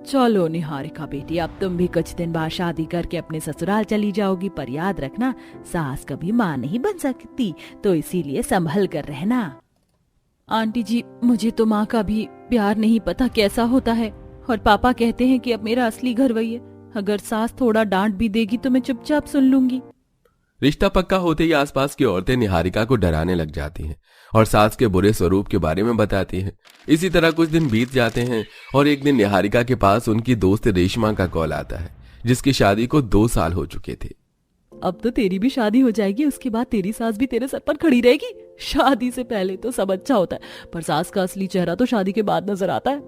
चलो निहारिका बेटी, अब तुम भी कुछ दिन बाद शादी करके अपने ससुराल चली जाओगी, पर याद रखना सास कभी माँ नहीं बन सकती, तो इसीलिए संभल कर रहना। आंटी जी, मुझे तो माँ का भी प्यार नहीं पता कैसा होता है, और पापा कहते हैं कि अब मेरा असली घर वही है। अगर सास थोड़ा डांट भी देगी तो मैं चुपचाप सुन लूंगी। रिश्ता पक्का होते ही आसपास की औरतें निहारिका को डराने लग जाती हैं और सास के बुरे स्वरूप के बारे में बताती हैं। इसी तरह कुछ दिन बीत जाते हैं और एक दिन निहारिका के पास उनकी दोस्त रेशमा का कॉल आता है, जिसकी शादी को 2 साल हो चुके थे। अब तो तेरी भी शादी हो जाएगी, उसके बाद तेरी सास भी तेरे सर पर खड़ी रहेगी। शादी से पहले तो सब अच्छा होता है, पर सास का असली चेहरा तो शादी के बाद नजर आता है।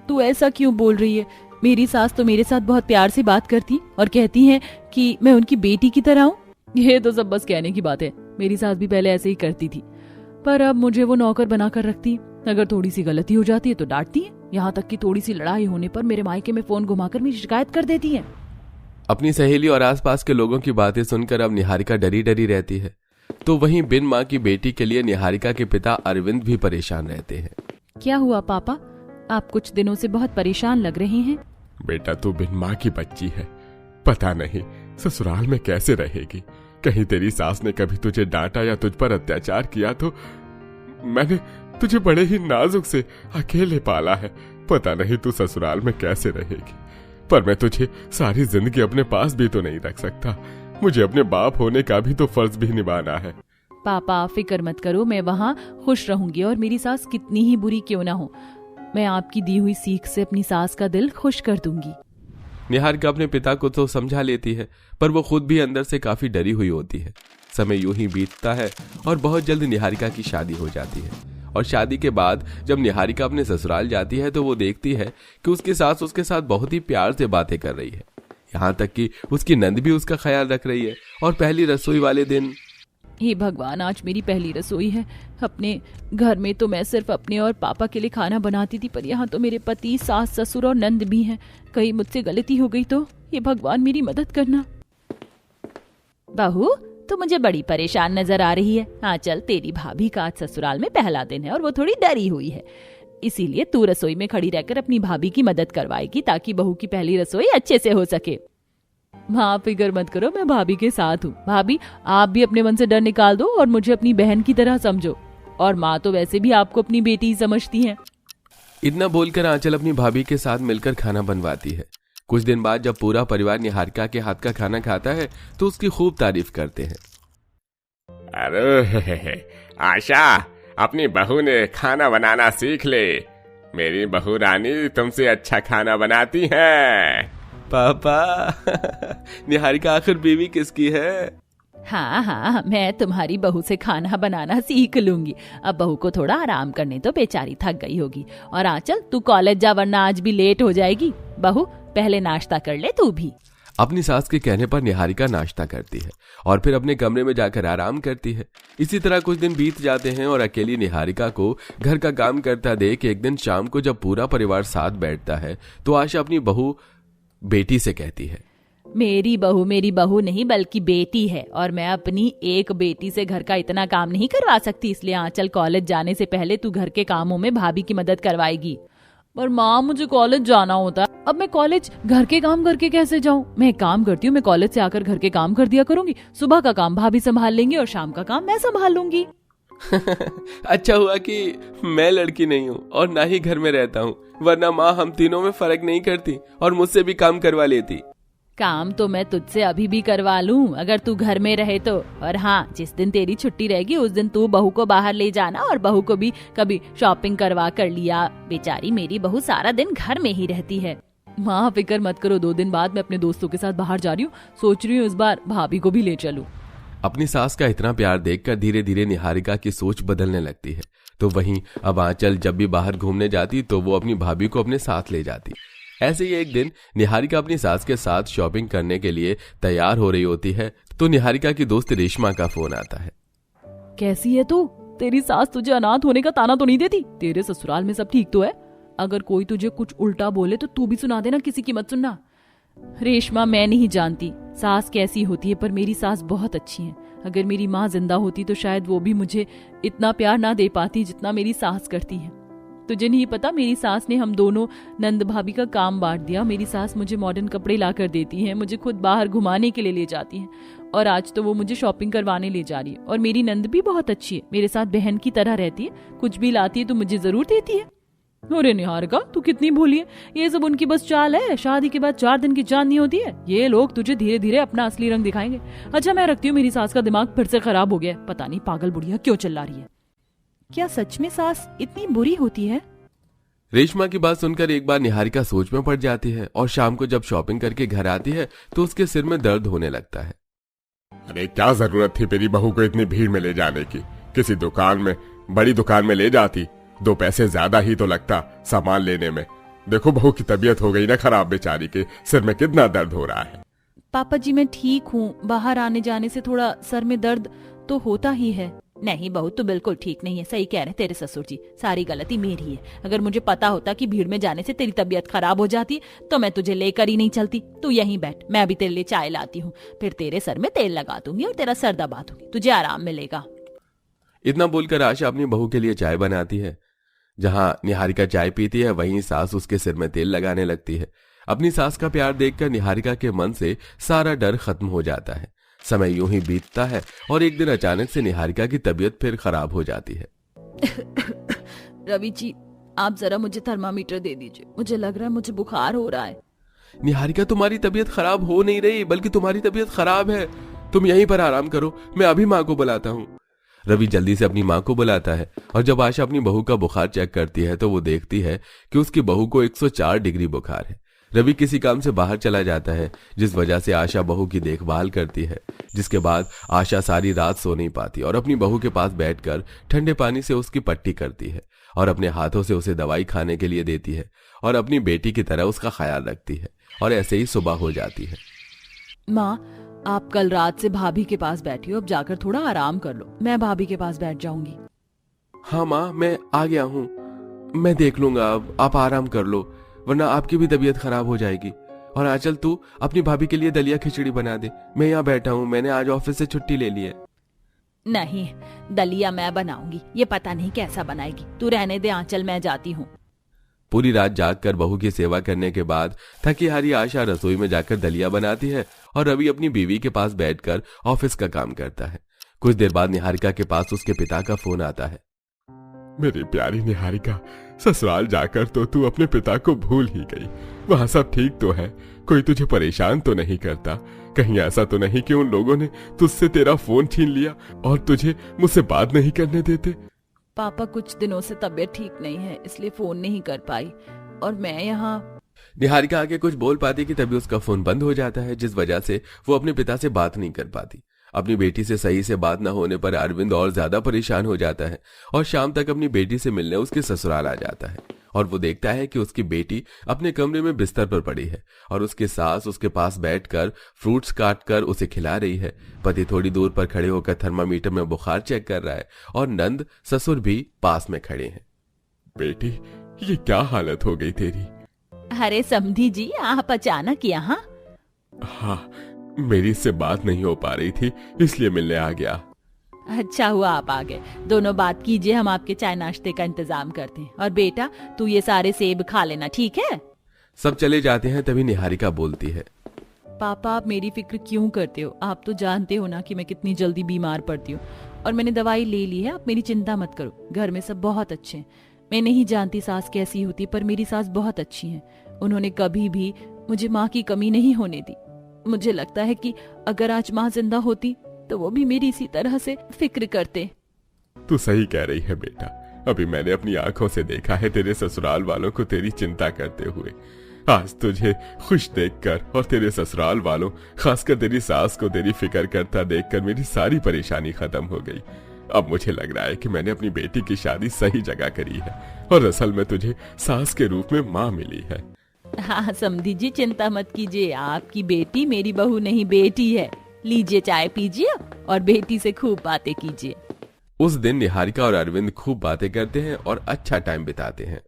तू ऐसा क्यों बोल रही है? मेरी सास तो मेरे साथ बहुत प्यार से बात करती और कहती है कि मैं उनकी बेटी की तरह हूँ। ये तो सब बस कहने की बात है। मेरी सास भी पहले ऐसे ही करती थी, पर अब मुझे वो नौकर बनाकर रखती है। अगर थोड़ी सी गलती हो जाती है तो डांटती है, यहाँ तक कि थोड़ी सी लड़ाई होने पर मेरे मायके में फोन घुमाकर मेरी शिकायत कर देती है। अपनी सहेली और आसपास के लोगों की बातें सुनकर अब निहारिका डरी डरी रहती है। तो वहीं बिन माँ की बेटी के लिए निहारिका के पिता अरविंद भी परेशान रहते हैं। क्या हुआ पापा, आप कुछ दिनों से बहुत परेशान लग रहे हैं। बेटा, तू बिन माँ की बच्ची है, पता नहीं ससुराल में कैसे रहेगी। कहीं तेरी सास ने कभी तुझे डांटा या तुझ पर अत्याचार किया तो? मैंने तुझे बड़े ही नाजुक से अकेले पाला है, पता नहीं तू ससुराल में कैसे रहेगी। पर मैं तुझे सारी जिंदगी अपने पास भी तो नहीं रख सकता, मुझे अपने बाप होने का भी तो फर्ज भी निभाना है। पापा फिक्र मत करो, मैं वहाँ खुश रहूंगी, और मेरी सास कितनी ही बुरी क्यों ना हो, मैं आपकी दी हुई सीख से अपनी सास का दिल खुश कर दूंगी। निहारिका अपने पिता को तो समझा लेती है, पर वो खुद भी अंदर से काफी डरी हुई होती है। समय यूं ही बीतता है और बहुत जल्द निहारिका की शादी हो जाती है। और शादी के बाद जब निहारिका अपने ससुराल जाती है तो वो देखती है कि उसकी सास उसके साथ बहुत ही प्यार से बातें कर रही है। यहाँ तक कि उसकी नंद भी उसका ख्याल रख रही है। और पहली रसोई वाले दिन, हे भगवान, आज मेरी पहली रसोई है। अपने घर में तो मैं सिर्फ अपने और पापा के लिए खाना बनाती थी, पर यहाँ तो मेरे पति, सास, ससुर और नंद भी हैं। कहीं मुझसे गलती हो गई तो ये भगवान मेरी मदद करना। बहू, तो मुझे बड़ी परेशान नजर आ रही है। हाँ चल, तेरी भाभी का आज ससुराल में पहला दिन है और वो थोड़ी डरी हुई है, इसीलिए तू रसोई में खड़ी रहकर अपनी भाभी की मदद करवाएगी ताकि बहू की पहली रसोई अच्छे से हो सके। हाँ फिक्र मत करो, मैं भाभी के साथ हूँ। भाभी, आप भी अपने मन से डर निकाल दो और मुझे अपनी बहन की तरह समझो, और माँ तो वैसे भी आपको अपनी बेटी ही समझती है। इतना बोलकर आंचल अपनी भाभी के साथ मिलकर खाना बनवाती है। कुछ दिन बाद जब पूरा परिवार निहारिका के हाथ का खाना खाता है तो उसकी खूब तारीफ करते हैं। अरे आशा, अपनी बहू ने खाना बनाना सीख ले। मेरी बहू रानी तुमसे अच्छा खाना बनाती है। पापा निहारिका आखिर बीवी किसकी है? हाँ हाँ, मैं तुम्हारी बहू से खाना बनाना सीख लूंगी। अब बहू को थोड़ा आराम करने तो, बेचारी थक गई होगी। और आंचल, तू कॉलेज जा वरना आज भी लेट हो जाएगी। बहू, पहले नाश्ता कर ले तू भी। अपनी सास के कहने पर निहारिका नाश्ता करती है और फिर अपने कमरे में जाकर आराम करती है। इसी तरह कुछ दिन बीत जाते हैं और अकेली निहारिका को घर का काम करता देख एक दिन शाम को जब पूरा परिवार साथ बैठता है तो आशा अपनी बहू बेटी से कहती है, मेरी बहू नहीं बल्कि बेटी है, और मैं अपनी एक बेटी से घर का इतना काम नहीं करवा सकती, इसलिए आंचल कॉलेज जाने से पहले तू घर के कामों में भाभी की मदद करवाएगी। पर माँ, मुझे कॉलेज जाना होता है, अब मैं कॉलेज घर के काम करके कैसे जाऊँ? मैं एक काम करती हूँ, मैं कॉलेज से आकर घर के काम कर दिया करूंगी। सुबह का काम भाभी संभाल लेंगी और शाम का काम मैं संभाल लूंगी। अच्छा हुआ कि मैं लड़की नहीं हूँ और ना ही घर में रहता हूँ, वरना माँ हम तीनों में फर्क नहीं करती और मुझसे भी काम करवा लेती। काम तो मैं तुझसे अभी भी करवा लूं अगर तू घर में रहे तो। और हाँ, जिस दिन तेरी छुट्टी रहेगी उस दिन तू बहू को बाहर ले जाना और बहू को भी कभी शॉपिंग करवा कर लिया। बेचारी मेरी बहू सारा दिन घर में ही रहती है। माँ फिक्र मत करो, 2 दिन बाद मैं अपने दोस्तों के साथ बाहर जा रही हूँ, सोच रही हूँ इस बार भाभी को भी ले चलूं। अपनी सास का इतना प्यार देखकर धीरे धीरे निहारिका की सोच बदलने लगती है। तो वहीं अब आंचल जब भी बाहर घूमने जाती तो वो अपनी भाभी को अपने साथ ले जाती। ऐसे ही एक दिन निहारिका अपनी सास के साथ शॉपिंग करने के लिए तैयार हो रही होती है तो निहारिका की दोस्त रेशमा का फोन आता है। कैसी है तू? तेरी सास तुझे अनाथ होने का ताना तो नहीं देती? तेरे ससुराल में सब ठीक तो है? अगर कोई तुझे कुछ उल्टा बोले तो तू भी सुना देना, किसी की मत सुनना। रेशमा, मैं नहीं जानती सास कैसी होती है, पर मेरी सास बहुत अच्छी है। अगर मेरी माँ जिंदा होती तो शायद वो भी मुझे इतना प्यार ना दे पाती जितना मेरी सास करती है। तुझे नहीं पता, मेरी सास ने हम दोनों नंद भाभी का काम बांट दिया। मेरी सास मुझे मॉडर्न कपड़े ला कर देती है, मुझे खुद बाहर घुमाने के लिए ले जाती है, और आज तो वो मुझे शॉपिंग करवाने ले जा रही है। और मेरी नंद भी बहुत अच्छी है, मेरे साथ बहन की तरह रहती है, कुछ भी लाती है तो मुझे जरूर देती है। अरे निहारिका, तू कितनी भोली है, ये सब उनकी बस चाल है। शादी के बाद 4 दिन की चांदनी होती है, ये लोग तुझे धीरे धीरे अपना असली रंग दिखाएंगे। अच्छा मैं रखती हूँ, मेरी सास का दिमाग फिर से खराब हो गया है, पता नहीं पागल बुढ़िया क्यों चिल्ला रही है। क्या सच में सास इतनी बुरी होती है? रेशमा की बात सुनकर एक बार निहारिका सोच में पड़ जाती है और शाम को जब शॉपिंग करके घर आती है तो उसके सिर में दर्द होने लगता है। अरे क्या जरूरत थी मेरी बहू को इतनी भीड़ में ले जाने की? किसी दुकान में, बड़ी दुकान में ले जाती, 2 पैसे ज्यादा ही तो लगता सामान लेने में। देखो बहू की तबीयत हो गई ना खराब, बेचारी के सिर में कितना दर्द हो रहा है। पापा जी मैं ठीक हूँ, बाहर आने जाने से थोड़ा सर में दर्द तो होता ही है। नहीं बहू तू बिल्कुल ठीक नहीं है, सही कह रहे तेरे ससुर जी, सारी गलती मेरी है। अगर मुझे पता होता कि भीड़ में जाने से तेरी तबीयत खराब हो जाती तो मैं तुझे लेकर ही नहीं चलती। तू यहीं बैठ, मैं अभी तेरे लिए चाय लाती हूँ, फिर तेरे सर में तेल लगा दूंगी और तेरा सर दबा दूंगी, तुझे आराम मिलेगा। इतना बोलकर आशा अपनी बहू के लिए चाय बनाती है। जहां निहारिका चाय पीती है वहीं सास उसके सिर में तेल लगाने लगती है। अपनी सास का प्यार देखकर निहारिका के मन से सारा डर खत्म हो जाता है। समय यूं ही बीतता है और एक दिन अचानक से निहारिका की तबीयत फिर खराब हो जाती है। रवि जी आप जरा मुझे थर्मामीटर दे दीजिए, मुझे लग रहा है मुझे बुखार हो रहा है। निहारिका तुम्हारी तबीयत खराब हो नहीं रही, बल्कि तुम्हारी तबीयत खराब है। तुम यहीं पर आराम करो, मैं अभी माँ को बुलाता हूँ। रवि जल्दी से अपनी माँ को बुलाता है और जब आशा अपनी बहू का बुखार चेक करती है तो वो देखती है कि उसकी बहू को 104 डिग्री बुखार है। रवि किसी काम से बाहर चला जाता है, जिस वजह से आशा बहू की देखभाल करती है। जिसके बाद आशा सारी रात सो नहीं पाती और अपनी बहू के पास बैठकर ठंडे पानी से उसकी पट्टी करती है और अपने हाथों से उसे दवाई खाने के लिए देती है और अपनी बेटी की तरह उसका ख्याल रखती है। और ऐसे ही सुबह हो जाती है। माँ आप कल रात से भाभी के पास बैठी हो, अब जाकर थोड़ा आराम कर लो, मैं भाभी के पास बैठ जाऊंगी। हाँ माँ मैं आ गया हूँ, मैं देख लूंगा, अब आप आराम कर लो, वरना आपकी भी तबीयत खराब हो जाएगी। और आंचल तू अपनी भाभी के लिए दलिया खिचड़ी बना दे, मैं यहाँ बैठा हूँ, मैंने आज ऑफिस से छुट्टी ले ली है। नहीं दलिया मैं बनाऊंगी, ये पता नहीं कैसा बनाएगी, तू रहने दे आंचल, मैं जाती हूँ। पूरी रात जागकर बहू की सेवा करने के बाद थकी हारी आशा रसोई में जाकर दलिया बनाती है और रवि अपनी बीवी के पास बैठकर ऑफिस का काम करता है। कुछ देर बाद निहारिका के पास उसके पिता का फोन आता है। मेरी प्यारी निहारिका, ससुराल जाकर तो तू अपने पिता को भूल ही गई। वहां सब ठीक तो है, कोई तुझे परेशान तो नहीं करता? कहीं ऐसा तो नहीं कि उन लोगों ने तुझसे तेरा फोन छीन लिया और तुझे मुझसे बात नहीं करने देते? पापा कुछ दिनों से तबीयत ठीक नहीं है, इसलिए फोन नहीं कर पाई, और मैं यहाँ। निहारिका आगे कुछ बोल पाती कि तभी उसका फोन बंद हो जाता है, जिस वजह से वो अपने पिता से बात नहीं कर पाती। अपनी बेटी से सही से बात न होने पर अरविंद और ज्यादा परेशान हो जाता है और शाम तक अपनी बेटी से मिलने उसके ससुराल आ जाता है और वो देखता है कि उसकी बेटी अपने कमरे में बिस्तर पर पड़ी है और उसकी सास उसके पास बैठकर फ्रूट्स काटकर उसे खिला रही है। पति थोड़ी दूर पर खड़े होकर थर्मामीटर में बुखार चेक कर रहा है और नंद ससुर भी पास में खड़े हैं। बेटी ये क्या हालत हो गई तेरी? अरे समधी जी आप अचानक यहाँ? हाँ मेरी इससे बात नहीं हो पा रही थी, इसलिए मिलने आ गया। अच्छा हुआ आप आ गए, दोनों बात कीजिए, हम आपके चाय नाश्ते का इंतजाम करते हैं। और बेटा तू ये सारे सेब खा लेना, ठीक है? सब चले जाते हैं, तभी निहारिका बोलती है। पापा आप मेरी फिक्र क्यों करते हो? आप तो जानते हो ना कि मैं कितनी जल्दी बीमार पड़ती हूँ, और मैंने दवाई ले ली है, आप मेरी चिंता मत करो। घर में सब बहुत अच्छे हैं। मैं नहीं जानती सास कैसी होती, पर मेरी सास बहुत अच्छी है। उन्होंने कभी भी मुझे माँ की कमी नहीं होने दी। मुझे लगता है कि अगर आज माँ जिंदा होती तो वो भी मेरी इसी तरह से फिक्र करते। तू सही कह रही है बेटा, अभी मैंने अपनी आंखों से देखा है तेरे ससुराल वालों को तेरी चिंता करते हुए। आज तुझे खुश देखकर और तेरे ससुराल वालों, खासकर तेरी सास को तेरी फिक्र करता देखकर मेरी सारी परेशानी खत्म हो गई। अब मुझे लग रहा है कि मैंने अपनी बेटी की शादी सही जगह करी है और असल में तुझे सास के रूप में माँ मिली है। हाँ समधी जी चिंता मत कीजिए, आपकी बेटी मेरी बहू नहीं बेटी है। लीजिए चाय पीजिए और बेटी से खूब बातें कीजिए। उस दिन निहारिका और अरविंद खूब बातें करते हैं और अच्छा टाइम बिताते हैं।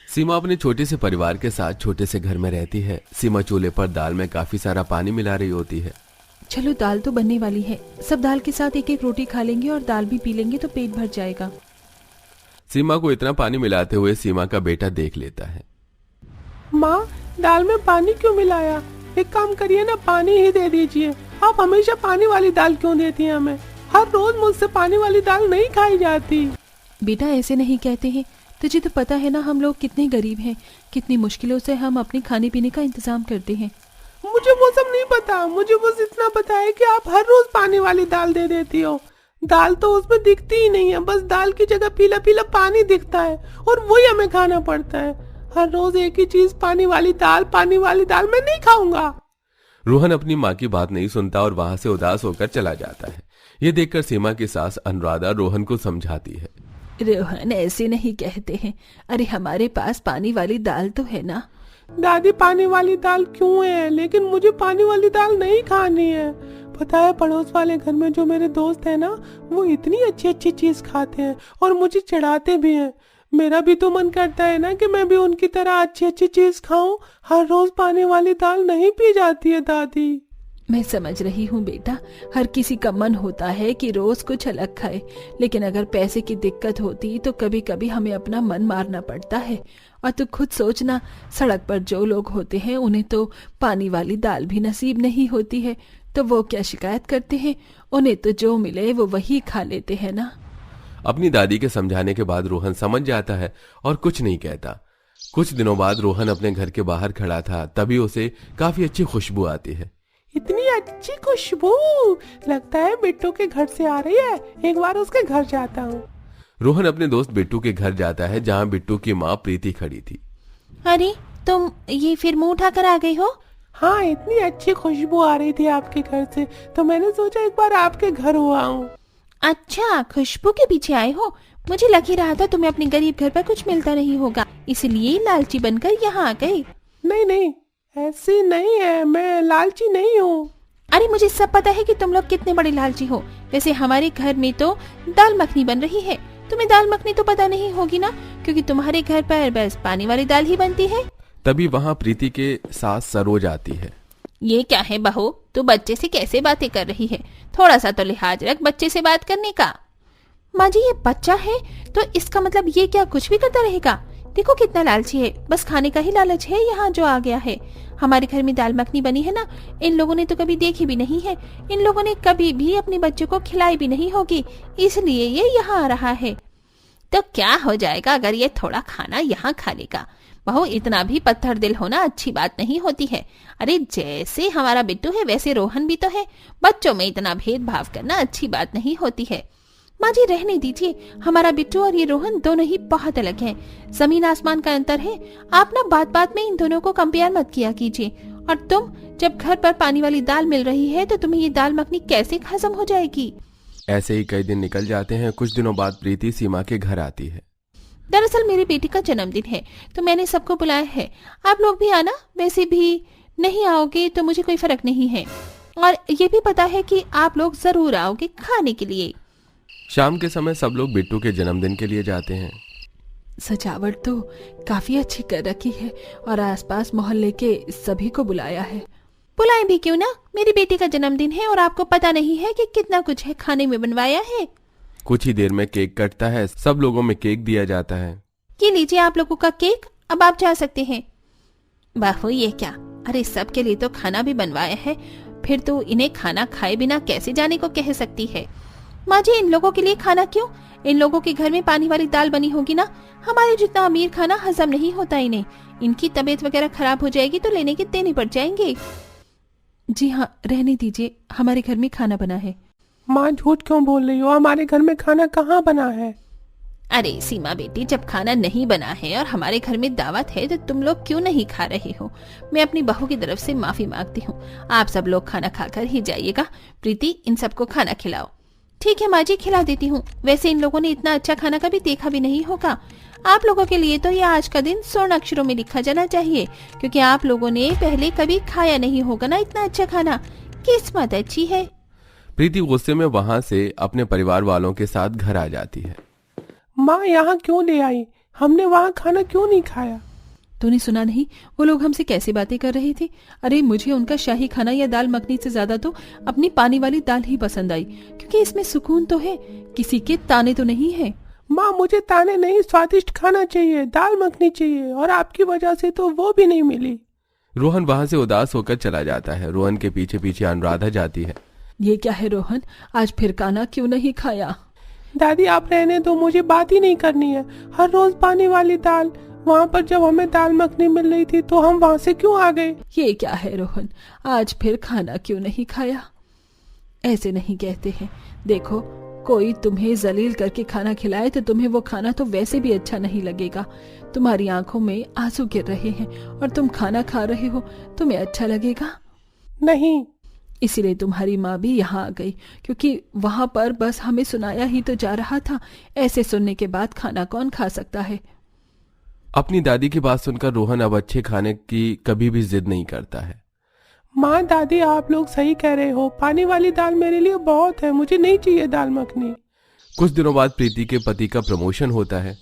सीमा अपने छोटे से परिवार के साथ छोटे से घर में रहती है। सीमा चूल्हे पर दाल में काफी सारा पानी मिला रही होती है। चलो दाल तो बनने वाली है, सब दाल के साथ एक एक रोटी खा लेंगे और दाल भी पी लेंगे तो पेट भर जाएगा। सीमा को इतना पानी मिलाते हुए सीमा का बेटा देख लेता है। माँ, दाल में पानी क्यों मिलाया? एक काम करिए ना, पानी ही दे दीजिए। आप हमेशा पानी वाली दाल क्यों देती हैं हमें? हर रोज मुझसे पानी वाली दाल नहीं खाई जाती। बेटा ऐसे नहीं कहते हैं, तुझे तो पता है ना हम लोग कितने गरीब हैं, कितनी मुश्किलों से हम अपने खाने पीने का इंतजाम करते हैं। मुझे वो सब नहीं पता, मुझे बस इतना पता है कि आप हर रोज पानी वाली दाल दे देती हो। दाल तो उसमें दिखती ही नहीं है, बस दाल की जगह पीला पीला पानी दिखता है और वही हमें खाना पड़ता है। हर रोज एक ही चीज, पानी वाली दाल, पानी वाली दाल। मैं नहीं खाऊंगा। रोहन अपनी माँ की बात नहीं सुनता और वहां से उदास होकर चला जाता है। ये देखकर सीमा की सास अनुराधा रोहन को समझाती है। रोहन ऐसे नहीं कहते हैं, अरे हमारे पास पानी वाली दाल तो है ना। दादी, पानी वाली दाल क्यों है, लेकिन मुझे पानी वाली दाल नहीं खानी है। पता है, पड़ोस वाले घर में जो मेरे दोस्त है ना, वो इतनी अच्छी अच्छी चीज खाते हैं और मुझे चढ़ाते भी हैं। मेरा भी तो मन करता है ना कि मैं भी उनकी तरह अच्छी अच्छी चीज खाऊं। हर रोज पानी वाली दाल नहीं पी जाती है दादी। मैं समझ रही हूँ बेटा, हर किसी का मन होता है कि रोज कुछ अलग खाए, लेकिन अगर पैसे की दिक्कत होती तो कभी कभी हमें अपना मन मारना पड़ता है। और तू खुद सोचना, सड़क पर जो लोग होते हैं उन्हें तो पानी वाली दाल भी नसीब नहीं होती है, तो वो क्या शिकायत करते हैं? उन्हें तो जो मिले वो वही खा लेते हैं ना। अपनी दादी के समझाने के बाद रोहन समझ जाता है और कुछ नहीं कहता। कुछ दिनों बाद रोहन अपने घर के बाहर खड़ा था, तभी उसे काफी अच्छी खुशबू आती है। इतनी अच्छी खुशबू, लगता है बिट्टू के घर से आ रही है। एक बार उसके घर जाता हूँ। रोहन अपने दोस्त बिट्टू के घर जाता है, जहाँ बिट्टू की माँ प्रीति खड़ी थी। अरे तुम ये फिर मुंह उठाकर आ गई हो? हाँ, इतनी अच्छी खुशबू आ रही थी आपके घर से, तो मैंने सोचा एक बार आपके घर हुआ हूँ। अच्छा, खुशबू के पीछे आए हो? मुझे लग ही रहा था तुम्हें अपने गरीब घर पर कुछ मिलता नहीं होगा, इसलिए लालची बनकर यहाँ आ गई। नहीं नहीं, ऐसी नहीं है, मैं लालची नहीं हूँ। अरे मुझे सब पता है कि तुम लोग कितने बड़े लालची हो। वैसे हमारे घर में तो दाल मखनी बन रही है, तुम्हें दाल मखनी तो पता नहीं होगी ना, क्योंकि तुम्हारे घर पर बस पानी वाली दाल ही बनती है। तभी वहाँ प्रीति के सास सरोज आती है। ये क्या है बहू, तू बच्चे से कैसे बातें कर रही है? थोड़ा सा तो लिहाज रख बच्चे से बात करने का। माँ जी, ये बच्चा है तो इसका मतलब ये क्या कुछ भी करता रहेगा? देखो कितना लालची है, बस खाने का ही लालच है यहाँ जो आ गया है। हमारे घर में दाल मखनी बनी है ना, इन लोगों ने तो कभी देखी भी नहीं है, इन लोगों ने कभी भी अपने बच्चों को खिलाई भी नहीं होगी, इसलिए ये यहाँ आ रहा है। तो क्या हो जाएगा अगर ये थोड़ा खाना यहाँ खा लेगा? बहू, इतना भी पत्थर दिल होना अच्छी बात नहीं होती है। अरे जैसे हमारा बिट्टू है वैसे रोहन भी तो है, बच्चों में इतना भेदभाव करना अच्छी बात नहीं होती है। माँ जी रहने दीजिए, हमारा बिट्टू और ये रोहन दोनों ही बहुत अलग हैं, जमीन आसमान का अंतर है। आप ना बात बात में इन दोनों को कंपेयर मत किया कीजिए। और तुम, जब घर पर पानी वाली दाल मिल रही है तो तुम्हें ये दाल मखनी कैसे हजम हो जाएगी? ऐसे ही कई दिन निकल जाते हैं। कुछ दिनों बाद प्रीति सीमा के घर आती है। दरअसल मेरी बेटी का जन्मदिन है तो मैंने सबको बुलाया है, आप लोग भी आना। वैसे भी नहीं आओगे तो मुझे कोई फर्क नहीं है, और ये भी पता है कि आप लोग जरूर आओगे खाने के लिए। शाम के समय सब लोग बिट्टू के जन्मदिन के लिए जाते हैं। सजावट तो काफी अच्छी कर रखी है और आसपास मोहल्ले के सभी को बुलाया है। बुलाए भी क्यों ना, मेरी बेटी का जन्मदिन है और आपको पता नहीं है कि कितना कुछ है खाने में बनवाया है। कुछ ही देर में केक कटता है, सब लोगों में केक दिया जाता है। ये लीजिए आप लोगों का केक, अब आप जा सकते हैं। बहू ये क्या, अरे सबके लिए तो खाना भी बनवाया है, फिर तो इन्हें खाना खाए बिना कैसे जाने को कह सकती है? माँ जी, इन लोगों के लिए खाना क्यों? इन लोगों के घर में पानी वाली दाल बनी होगी ना, हमारे जितना अमीर खाना हजम नहीं होता इन्हें। इनकी तबीयत वगैरह खराब हो जाएगी तो लेने के देने पड़ जाएंगे। जी हाँ, रहने दीजिए, हमारे घर में खाना बना है। माँ झूठ क्यों बोल रही हो? हमारे घर में खाना कहाँ बना है? अरे सीमा बेटी, जब खाना नहीं बना है और हमारे घर में दावत है तो तुम लोग क्यों नहीं खा रहे हो? मैं अपनी बहू की तरफ से माफी मांगती हूँ, आप सब लोग खाना खाकर ही जाइएगा। प्रीति, इन सबको खाना खिलाओ। ठीक है माँ जी, खिला देती हूँ। वैसे इन लोगों ने इतना अच्छा खाना कभी देखा भी नहीं होगा। आप लोगों के लिए तो ये आज का दिन स्वर्ण अक्षरों में लिखा जाना चाहिए, क्योंकि आप लोगों ने पहले कभी खाया नहीं होगा ना इतना अच्छा खाना। किस्मत अच्छी है। प्रीति गुस्से में वहां से अपने परिवार वालों के साथ घर आ जाती है। माँ यहाँ क्यों ले आई? हमने वहाँ खाना क्यों नहीं खाया? तूने सुना नहीं वो लोग हमसे कैसे बातें कर रहे थे? अरे मुझे उनका शाही खाना या दाल मखनी से ज्यादा तो अपनी पानी वाली दाल ही पसंद आई, क्योंकि इसमें सुकून तो है, किसी के ताने तो नहीं है। माँ मुझे ताने नहीं, स्वादिष्ट खाना चाहिए, दाल मखनी चाहिए, और आपकी वजह से तो वो भी नहीं मिली। रोहन वहां से उदास होकर चला जाता है। रोहन के पीछे पीछे अनुराधा जाती है। ये क्या है रोहन, आज फिर खाना क्यों नहीं खाया? दादी आप रहने दो, मुझे बात ही नहीं करनी है। हर रोज पानी वाली दाल, वहाँ पर जब हमें दाल मखनी मिल रही थी तो हम वहाँ से क्यों आ गए? ये क्या है रोहन, आज फिर खाना क्यों नहीं खाया? ऐसे नहीं कहते हैं। देखो, कोई तुम्हें जलील करके खाना खिलाए तो तुम्हें वो खाना तो वैसे भी अच्छा नहीं लगेगा। तुम्हारी आंखों में आंसू गिर रहे हैं और तुम खाना खा रहे हो, तुम्हें अच्छा लगेगा? नहीं। इसीलिए तुम्हारी माँ भी यहाँ आ गई, क्योंकि वहां पर बस हमें सुनाया ही तो जा रहा था। ऐसे सुनने के बाद खाना कौन खा सकता है? अपनी दादी की बात सुनकर रोहन अब अच्छे खाने की कभी भी जिद नहीं करता है। माँ दादी आप लोग सही कह रहे हो, पानी वाली दाल मेरे लिए बहुत है, मुझे नहीं चाहिए दाल मखनी। कुछ दिनों बाद प्रीति के पति का प्रमोशन होता है।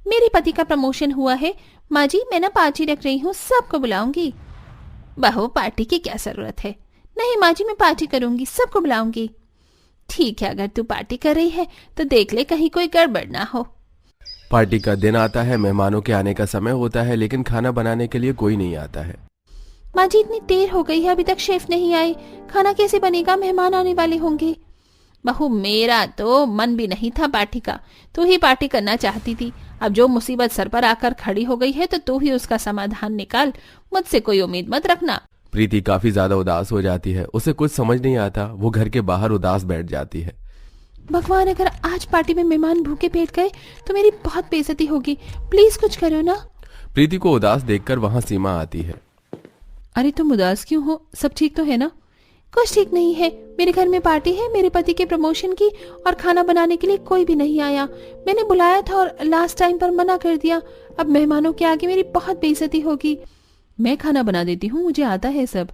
मेरे पति का प्रमोशन हुआ है माँ जी, मैं ना पार्टी रख रही हूँ, सबको बुलाऊंगी। बहू पार्टी की क्या जरूरत है? नहीं माँ जी, मैं पार्टी करूंगी, सबको बुलाऊंगी। ठीक है, अगर तू पार्टी कर रही है तो देख ले कहीं कोई गड़बड़ ना हो। पार्टी का दिन आता है, मेहमानों के आने का समय होता है, लेकिन खाना बनाने के लिए कोई नहीं आता है। माँ जी इतनी देर हो गई है, अभी तक शेफ नहीं आए, खाना कैसे बनेगा? मेहमान आने वाले होंगे। बहू मेरा तो मन भी नहीं था पार्टी का, तू ही पार्टी करना चाहती थी। अब जो मुसीबत सर पर आकर खड़ी हो गई है तो तू ही उसका समाधान निकाल, मुझसे कोई उम्मीद मत रखना। प्रीति काफी ज्यादा उदास हो जाती है। उसे कुछ समझ नहीं आता। वो घर के बाहर उदास बैठ जाती है। भगवान, अगर आज पार्टी में मेहमान भूखे पेट गए तो मेरी बहुत बेइज्जती होगी, प्लीज कुछ करो ना। प्रीति को उदास देखकर वहां सीमा आती है। अरे तुम उदास क्यों हो? सब ठीक तो है ना? कुछ ठीक नहीं है, मेरे घर में पार्टी है मेरे पति के प्रमोशन की, और खाना बनाने के लिए कोई भी नहीं आया। मैंने बुलाया था और लास्ट टाइम पर मना कर दिया। अब मेहमानों के आगे मेरी बहुत बेइज्जती होगी। मैं खाना बना देती हूँ, मुझे आता है सब।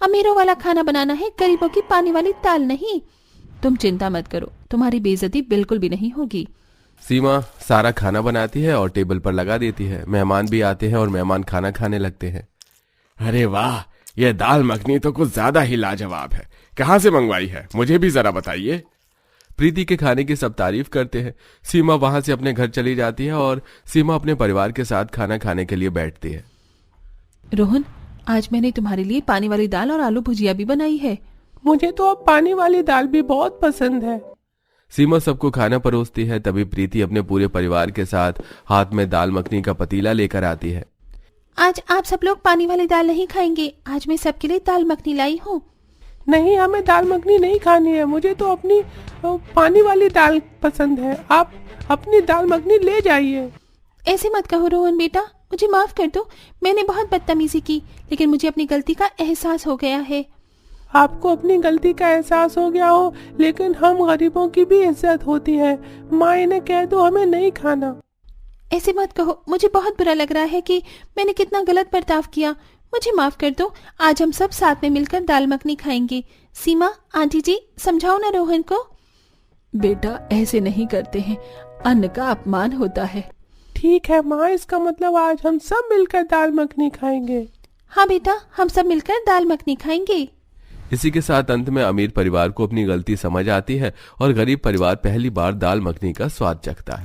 अमीरों वाला खाना बनाना है, गरीबों की पानी वाली दाल नहीं। तुम चिंता मत करो, तुम्हारी बेइज्जती बिल्कुल भी नहीं होगी। सीमा सारा खाना बनाती है और टेबल पर लगा देती है। मेहमान भी आते हैं और मेहमान खाना खाने लगते हैं। अरे वाह, ये दाल मखनी तो कुछ ज्यादा ही लाजवाब है। कहाँ से मंगवाई है, मुझे भी जरा बताइए। प्रीति के खाने की सब तारीफ करते हैं। सीमा वहां से अपने घर चली जाती है और सीमा अपने परिवार के साथ खाना खाने के लिए बैठती है। रोहन, आज मैंने तुम्हारे लिए पानी वाली दाल और आलू भुजिया भी बनाई है। मुझे तो अब पानी वाली दाल भी बहुत पसंद है। सीमा सबको खाना परोसती है। तभी प्रीति अपने पूरे परिवार के साथ हाथ में दाल मखनी का पतीला लेकर आती है। आज आप सब लोग पानी वाली दाल नहीं खाएंगे, आज मैं सबके लिए दाल मखनी लाई हूँ। नहीं, हमें दाल मखनी नहीं खानी है, मुझे तो अपनी पानी वाली दाल पसंद है। आप अपनी दाल मखनी ले जाइए। ऐसे मत कहो रोहन बेटा, मुझे माफ कर दो, मैंने बहुत बदतमीजी की, लेकिन मुझे अपनी गलती का एहसास हो गया है। आपको अपनी गलती का एहसास हो गया हो, लेकिन हम गरीबों की भी इज्जत होती है। माँ इन्हें कह दो हमें नहीं खाना। ऐसे मत कहो, मुझे बहुत बुरा लग रहा है कि मैंने कितना गलत बर्ताव किया। मुझे माफ कर दो, आज हम सब साथ में मिलकर दाल मखनी खाएंगे। सीमा आंटी जी समझाओ ना रोहन को। बेटा ऐसे नहीं करते हैं, अन्न का अपमान होता है। ठीक है माँ, इसका मतलब आज हम सब मिलकर दाल मखनी खाएंगे। हाँ बेटा, हम सब मिलकर दाल मखनी खाएंगे। इसी के साथ अंत में अमीर परिवार को अपनी गलती समझ आती है और गरीब परिवार पहली बार दाल मखनी का स्वाद चखता है।